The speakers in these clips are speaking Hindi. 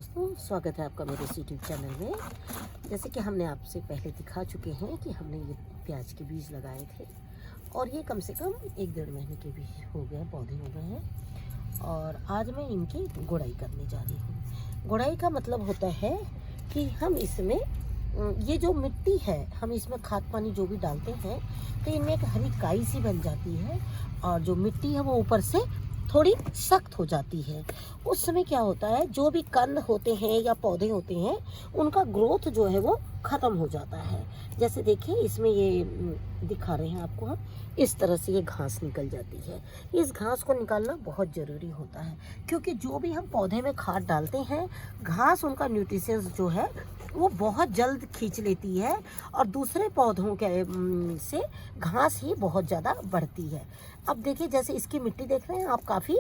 दोस्तों, स्वागत है आपका मेरे यूट्यूब चैनल में। जैसे कि हमने आपसे पहले दिखा चुके हैं कि हमने ये प्याज के बीज लगाए थे और ये कम से कम 1-1.5 महीने के बीज हो गए, पौधे हो गए हैं। और आज मैं इनकी गुड़ाई करने जा रही हूँ। गुड़ाई का मतलब होता है कि हम इसमें ये जो मिट्टी है, हम इसमें खाद पानी जो भी डालते हैं तो इनमें एक हरी काई सी बन जाती है और जो मिट्टी है वो ऊपर से थोड़ी सख्त हो जाती है। उस समय क्या होता है, जो भी कंद होते हैं या पौधे होते हैं उनका ग्रोथ जो है वो ख़त्म हो जाता है। जैसे देखिए इसमें ये दिखा रहे हैं आपको हम, इस तरह से ये घास निकल जाती है। इस घास को निकालना बहुत ज़रूरी होता है क्योंकि जो भी हम पौधे में खाद डालते हैं, घास उनका न्यूट्रिशंस जो है वो बहुत जल्द खींच लेती है और दूसरे पौधों के से घास ही बहुत ज़्यादा बढ़ती है। अब देखिए जैसे इसकी मिट्टी देख रहे हैं आप, काफ़ी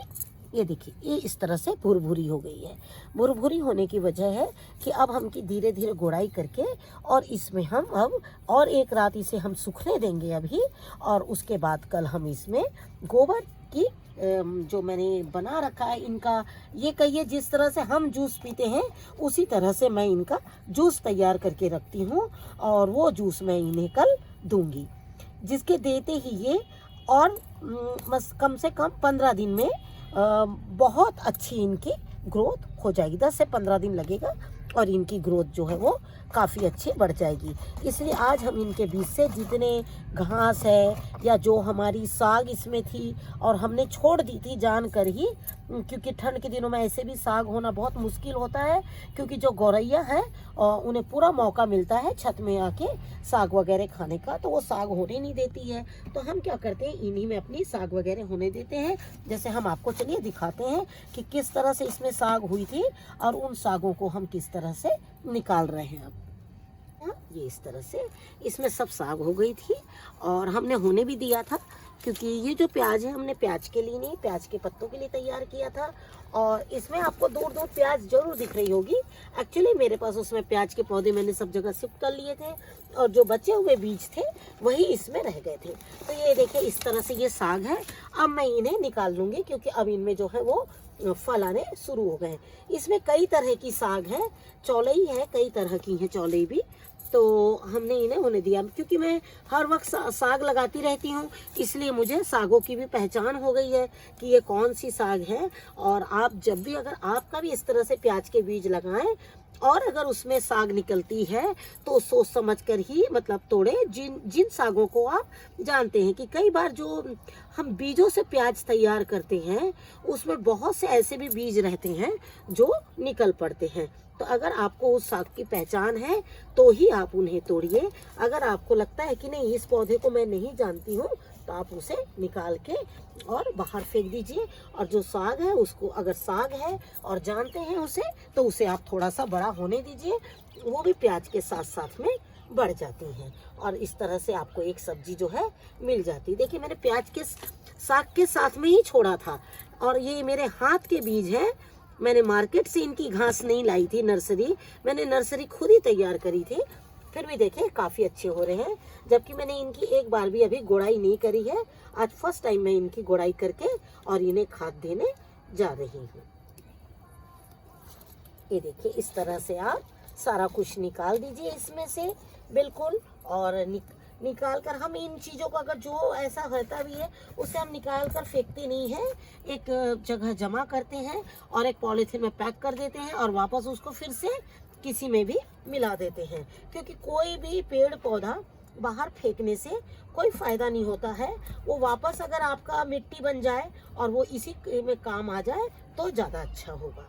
ये देखिए ये इस तरह से भुरभुरी हो गई है। भुरभुरी होने की वजह है कि अब हम की धीरे धीरे गुड़ाई करके और इसमें हम अब और एक रात इसे हम सूखने देंगे अभी, और उसके बाद कल हम इसमें गोबर की जो मैंने बना रखा है इनका, ये कहिए जिस तरह से हम जूस पीते हैं उसी तरह से मैं इनका जूस तैयार करके रखती हूँ और वो जूस मैं इन्हें कल दूंगी, जिसके देते ही ये और बस कम से कम 15 दिन में बहुत अच्छी इनकी ग्रोथ हो जाएगी। 10 से 15 दिन लगेगा और इनकी ग्रोथ जो है वो काफ़ी अच्छी बढ़ जाएगी। इसलिए आज हम इनके बीच से जितने घास है या जो हमारी साग इसमें थी और हमने छोड़ दी थी जानकर ही, क्योंकि ठंड के दिनों में ऐसे भी साग होना बहुत मुश्किल होता है क्योंकि जो गौरैया है उन्हें पूरा मौका मिलता है छत में आके साग वगैरह खाने का, तो वो साग होने नहीं देती है। तो हम क्या करते हैं, इन्हीं में अपनी साग वगैरह होने देते हैं। जैसे हम आपको चलिए दिखाते हैं कि किस तरह से इसमें साग हुई थी और उन सागों को हम किस तरह से निकाल रहे हैं। अब ये इस तरह से इसमें सब साग हो गई थी और हमने होने भी दिया था क्योंकि ये जो प्याज है हमने प्याज के लिए नहीं, प्याज के पत्तों के लिए तैयार किया था। और इसमें आपको दूर दूर प्याज जरूर दिख रही होगी। एक्चुअली मेरे पास उसमें प्याज के पौधे मैंने सब जगह शिफ्ट कर लिए थे और जो बचे हुए बीज थे वही इसमें रह गए थे। तो ये देखिए इस तरह से ये साग है। अब मैं इन्हें निकाल लूँगी क्योंकि अब इनमें जो है वो फल आने शुरू हो गए। इसमें कई तरह की साग है, चौलई है, कई तरह की है चौलई भी, तो हमने इन्हें होने दिया क्योंकि मैं हर वक्त साग लगाती रहती हूँ, इसलिए मुझे सागों की भी पहचान हो गई है कि ये कौन सी साग है। और आप जब भी अगर आपका भी इस तरह से प्याज के बीज लगाएं और अगर उसमें साग निकलती है तो सोच समझ कर ही मतलब तोड़े। जिन सागों को आप जानते हैं कि कई बार जो हम बीजों से प्याज तैयार करते हैं उसमें बहुत से ऐसे भी बीज रहते हैं जो निकल पड़ते हैं। तो अगर आपको उस साग की पहचान है तो ही आप उन्हें तोड़िए। अगर आपको लगता है कि नहीं इस पौधे को मैं नहीं जानती हूँ तो आप उसे निकाल के और बाहर फेंक दीजिए। और जो साग है उसको, अगर साग है और जानते हैं उसे, तो उसे आप थोड़ा सा बड़ा होने दीजिए, वो भी प्याज के साथ साथ में बढ़ जाती हैं और इस तरह से आपको एक सब्जी जो है मिल जाती है। देखिए मैंने प्याज के साग के साथ में ही छोड़ा था और ये मेरे हाथ के बीज हैं। मैंने मार्केट से इनकी घास नहीं लाई थी, नर्सरी, मैंने नर्सरी खुद ही तैयार करी थी। फिर भी देखें काफ़ी अच्छे हो रहे हैं, जबकि मैंने इनकी एक बार भी अभी गुड़ाई नहीं करी है। आज फर्स्ट टाइम मैं इनकी गुड़ाई करके और इन्हें खाद देने जा रही हूँ। ये देखिए इस तरह से आप सारा कुछ निकाल दीजिए इसमें से बिल्कुल। और निकाल कर हम इन चीज़ों को, अगर जो ऐसा रहता भी है उसे हम निकाल कर फेंकते नहीं हैं, एक जगह जमा करते हैं और एक पॉलीथीन में पैक कर देते हैं और वापस उसको फिर से किसी में भी मिला देते हैं। क्योंकि कोई भी पेड़ पौधा बाहर फेंकने से कोई फ़ायदा नहीं होता है, वो वापस अगर आपका मिट्टी बन जाए और वो इसी में काम आ जाए तो ज़्यादा अच्छा होगा।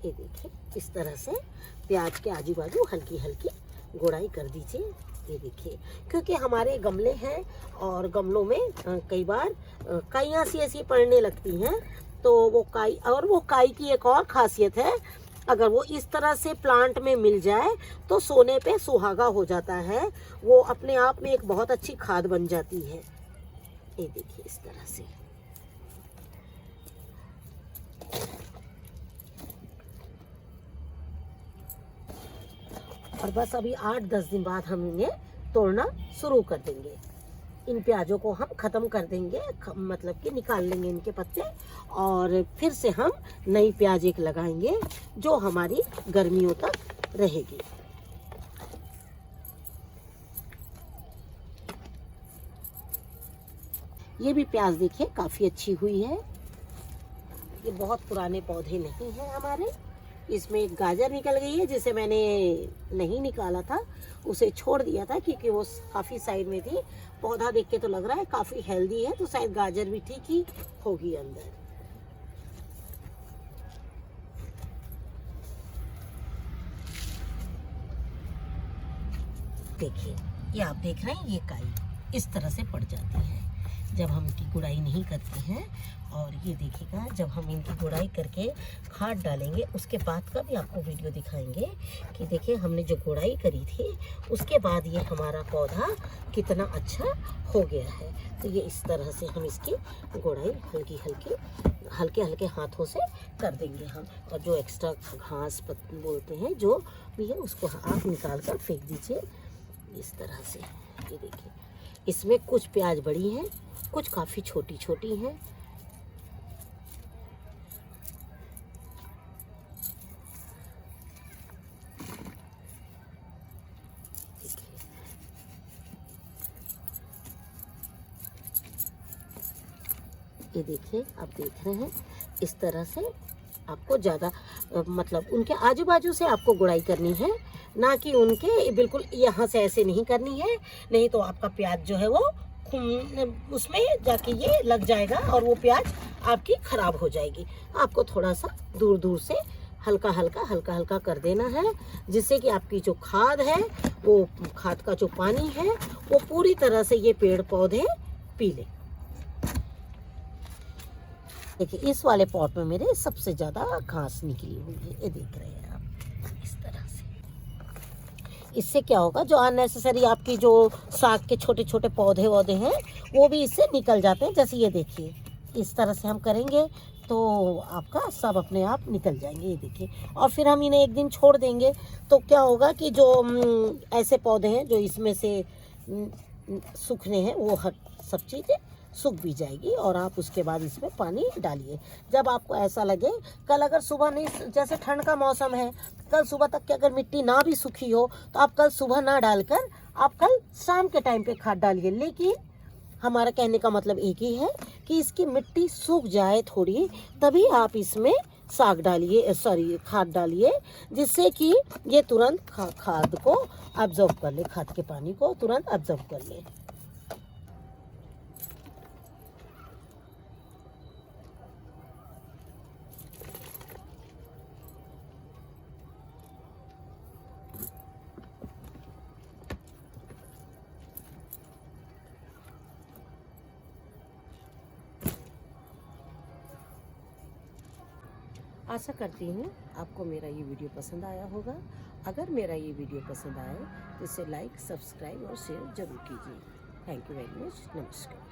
ये देखिए इस तरह से प्याज के आजू बाजू हल्की हल्की गुड़ाई कर दीजिए। ये देखिए क्योंकि हमारे गमले हैं और गमलों में कई बार काइयाँ सी ऐसी पड़ने लगती हैं, तो वो काई की एक और खासियत है, अगर वो इस तरह से प्लांट में मिल जाए तो सोने पे सुहागा हो जाता है, वो अपने आप में एक बहुत अच्छी खाद बन जाती है। ये देखिए इस तरह से और बस अभी 8-10 दिन बाद हम इन्हें तोड़ना शुरू कर देंगे। इन प्याजों को हम ख़त्म कर देंगे, मतलब कि निकाल लेंगे इनके पत्ते और फिर से हम नई प्याज एक लगाएंगे जो हमारी गर्मियों तक रहेगी। ये भी प्याज देखिए काफ़ी अच्छी हुई है। ये बहुत पुराने पौधे नहीं हैं हमारे। इसमें एक गाजर निकल गई है जिसे मैंने नहीं निकाला था, उसे छोड़ दिया था क्योंकि वो काफ़ी साइड में थी। पौधा देख के तो लग रहा है काफ़ी हेल्दी है, तो शायद गाजर भी ठीक ही होगी अंदर। देखिए, ये आप देख रहे हैं, ये काई इस तरह से पड़ जाती है जब हम इनकी गुड़ाई नहीं करते हैं। और ये देखिएगा, जब हम इनकी गुड़ाई करके खाद डालेंगे उसके बाद का भी आपको वीडियो दिखाएंगे कि देखिए हमने जो गुड़ाई करी थी उसके बाद ये हमारा पौधा कितना अच्छा हो गया है। तो ये इस तरह से हम इसकी गुड़ाई हल्के हल्के हाथों से कर देंगे हम। और जो एक्स्ट्रा घास बोलते हैं जो भी है उसको आप निकाल कर फेंक दीजिए इस तरह से। ये देखिए, इसमें कुछ प्याज बड़ी हैं, कुछ काफ़ी छोटी छोटी हैं। ये देखिए, आप देख रहे हैं इस तरह से आपको ज़्यादा मतलब उनके आजू बाजू से आपको गुड़ाई करनी है, ना कि उनके बिल्कुल यहाँ से ऐसे नहीं करनी है। नहीं तो आपका प्याज जो है वो उसमें जाके ये लग जाएगा और वो प्याज आपकी ख़राब हो जाएगी। आपको थोड़ा सा दूर दूर से हल्का हल्का कर देना है, जिससे कि आपकी जो खाद है वो खाद का जो पानी है वो पूरी तरह से ये पेड़ पौधे पी ले। देखिए, इस वाले पॉट में मेरे सबसे ज़्यादा घास निकली हुई है, ये देख रहे हैं आप इस तरह से। इससे क्या होगा, जो अननेसेसरी आपकी जो साग के छोटे छोटे पौधे वौधे हैं वो भी इससे निकल जाते हैं। जैसे ये देखिए, इस तरह से हम करेंगे तो आपका सब अपने आप निकल जाएंगे। ये देखिए, और फिर हम इन्हें एक दिन छोड़ देंगे तो क्या होगा कि जो ऐसे पौधे हैं जो इसमें से सूखने हैं वो हर सब चीज़ें सूख भी जाएगी। और आप उसके बाद इसमें पानी डालिए जब आपको ऐसा लगे। कल अगर सुबह नहीं, जैसे ठंड का मौसम है, कल सुबह तक की अगर मिट्टी ना भी सूखी हो तो आप कल सुबह ना डालकर आप कल शाम के टाइम पे खाद डालिए। लेकिन हमारा कहने का मतलब एक ही है कि इसकी मिट्टी सूख जाए थोड़ी, तभी आप इसमें साग डालिए, खाद डालिए, जिससे कि ये तुरंत खाद को ऑब्जर्व कर ले, खाद के पानी को तुरंत ऑब्जर्व कर ले। आशा करती हूँ आपको मेरा ये वीडियो पसंद आया होगा। अगर मेरा ये वीडियो पसंद आए तो इसे लाइक, सब्सक्राइब और शेयर ज़रूर कीजिए। Thank you very much. नमस्कार।